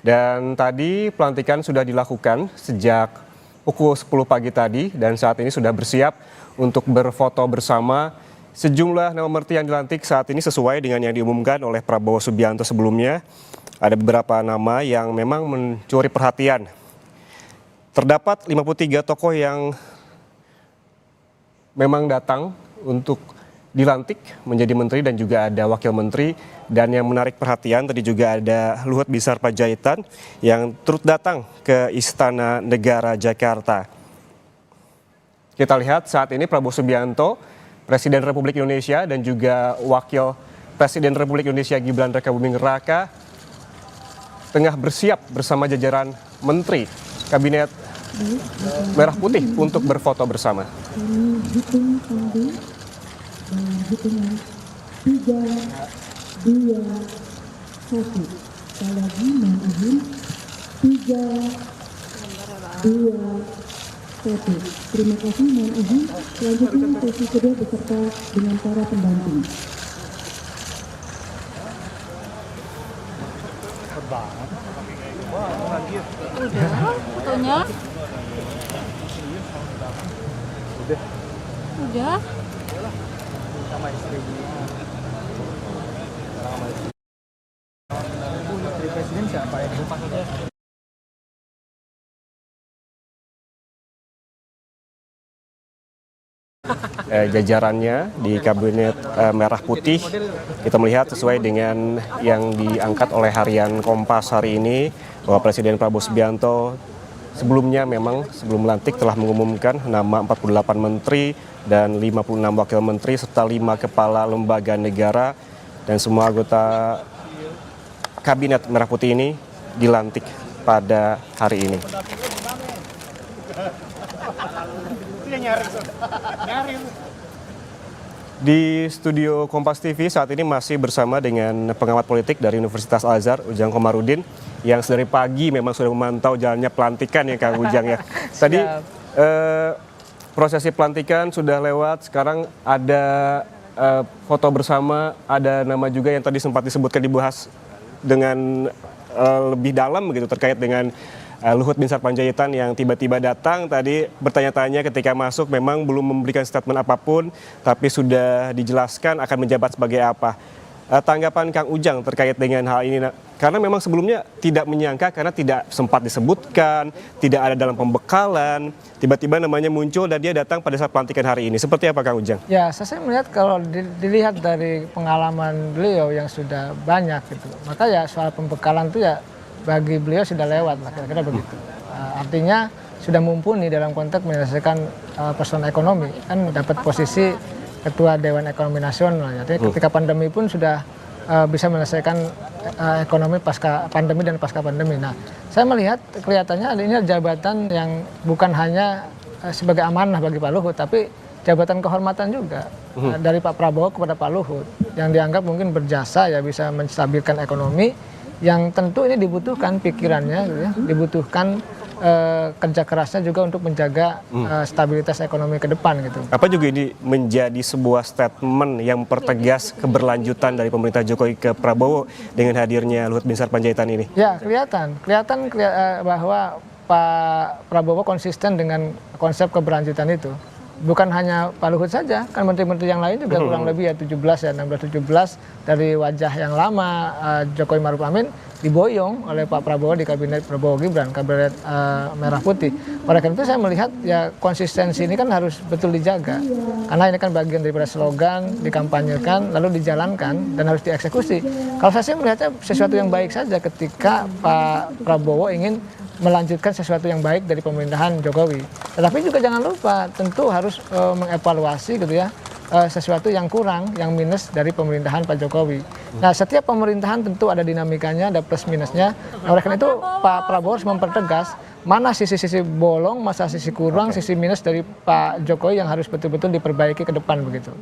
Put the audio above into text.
Dan tadi pelantikan sudah dilakukan sejak pukul 10 pagi tadi dan saat ini sudah bersiap untuk berfoto bersama. Sejumlah nama menteri yang dilantik saat ini sesuai dengan yang diumumkan oleh Prabowo Subianto sebelumnya. Ada beberapa nama yang memang mencuri perhatian. Terdapat 53 tokoh yang memang datang untuk dilantik menjadi menteri dan juga ada wakil menteri. Dan yang menarik perhatian tadi juga ada Luhut Binsar Panjaitan yang turut datang ke Istana Negara Jakarta. Kita lihat saat ini Prabowo Subianto, Presiden Republik Indonesia dan juga Wakil Presiden Republik Indonesia Gibran Rakabuming Raka tengah bersiap bersama jajaran Menteri Kabinet Merah Putih untuk berfoto bersama. Hitungan 3, 2, 1. Sekali lagi mohon izin 3, 2, 1. Terima kasih, mohon izin. Selanjutnya sesi kedua beserta dengan para pendamping. Udah, fotonya. Udah. Sama istrinya. Menteri Presiden siapa ya? Jajarannya di Kabinet Merah Putih kita melihat sesuai dengan yang diangkat oleh harian Kompas hari ini bahwa Presiden Prabowo Subianto sebelumnya memang sebelum melantik telah mengumumkan nama 48 menteri dan 56 wakil menteri serta 5 kepala lembaga negara dan semua anggota Kabinet Merah Putih ini dilantik pada hari ini. Di studio Kompas TV saat ini masih bersama dengan pengamat politik dari Universitas Al-Azhar, Ujang Komarudin, yang sedari pagi memang sudah memantau jalannya pelantikan ya Kang Ujang ya. Tadi prosesi pelantikan sudah lewat, sekarang ada foto bersama, ada nama juga yang tadi sempat disebutkan dibahas dengan lebih dalam begitu terkait dengan Luhut Binsar Panjaitan yang tiba-tiba datang tadi bertanya-tanya ketika masuk memang belum memberikan statement apapun tapi sudah dijelaskan akan menjabat sebagai apa. Tanggapan Kang Ujang terkait dengan hal ini karena memang sebelumnya tidak menyangka karena tidak sempat disebutkan, tidak ada dalam pembekalan, tiba-tiba namanya muncul dan dia datang pada saat pelantikan hari ini. Seperti apa Kang Ujang? Ya, saya melihat kalau dilihat dari pengalaman beliau yang sudah banyak gitu. Maka ya soal pembekalan itu ya bagi beliau sudah lewat lah kira-kira begitu. Artinya sudah mumpuni dalam konteks menyelesaikan persoalan ekonomi, kan dapat posisi Ketua Dewan Ekonomi Nasional. Jadi ketika pandemi pun sudah bisa menyelesaikan ekonomi pasca pandemi dan pasca pandemi. Nah, saya melihat kelihatannya ini jabatan yang bukan hanya sebagai amanah bagi Pak Luhut, tapi jabatan kehormatan juga dari Pak Prabowo kepada Pak Luhut yang dianggap mungkin berjasa ya bisa menstabilkan ekonomi. Yang tentu ini dibutuhkan pikirannya, gitu ya, dibutuhkan kerja kerasnya juga untuk menjaga stabilitas ekonomi ke depan gitu. Apa juga ini menjadi sebuah statement yang mempertegas keberlanjutan dari pemerintah Jokowi ke Prabowo dengan hadirnya Luhut Binsar Panjaitan ini? Ya kelihatan bahwa Pak Prabowo konsisten dengan konsep keberlanjutan itu. Bukan hanya Pak Luhut saja, kan menteri-menteri yang lain juga kurang lebih ya 16 dari wajah yang lama Jokowi Maruf Amin diboyong oleh Pak Prabowo di Kabinet Prabowo Gibran, Kabinet Merah Putih. Oleh karena itu saya melihat ya konsistensi ini kan harus betul dijaga. Karena ini kan bagian daripada slogan, dikampanyekan, lalu dijalankan dan harus dieksekusi. Kalau saya sih melihatnya sesuatu yang baik saja ketika Pak Prabowo ingin melanjutkan sesuatu yang baik dari pemerintahan Jokowi. Tetapi juga jangan lupa tentu harus mengevaluasi gitu ya sesuatu yang kurang, yang minus dari pemerintahan Pak Jokowi. Nah, setiap pemerintahan tentu ada dinamikanya, ada plus minusnya. Nah, oleh karena itu Pak Prabowo harus mempertegas mana sisi-sisi bolong, masa sisi kurang, sisi minus dari Pak Jokowi yang harus betul-betul diperbaiki ke depan begitu.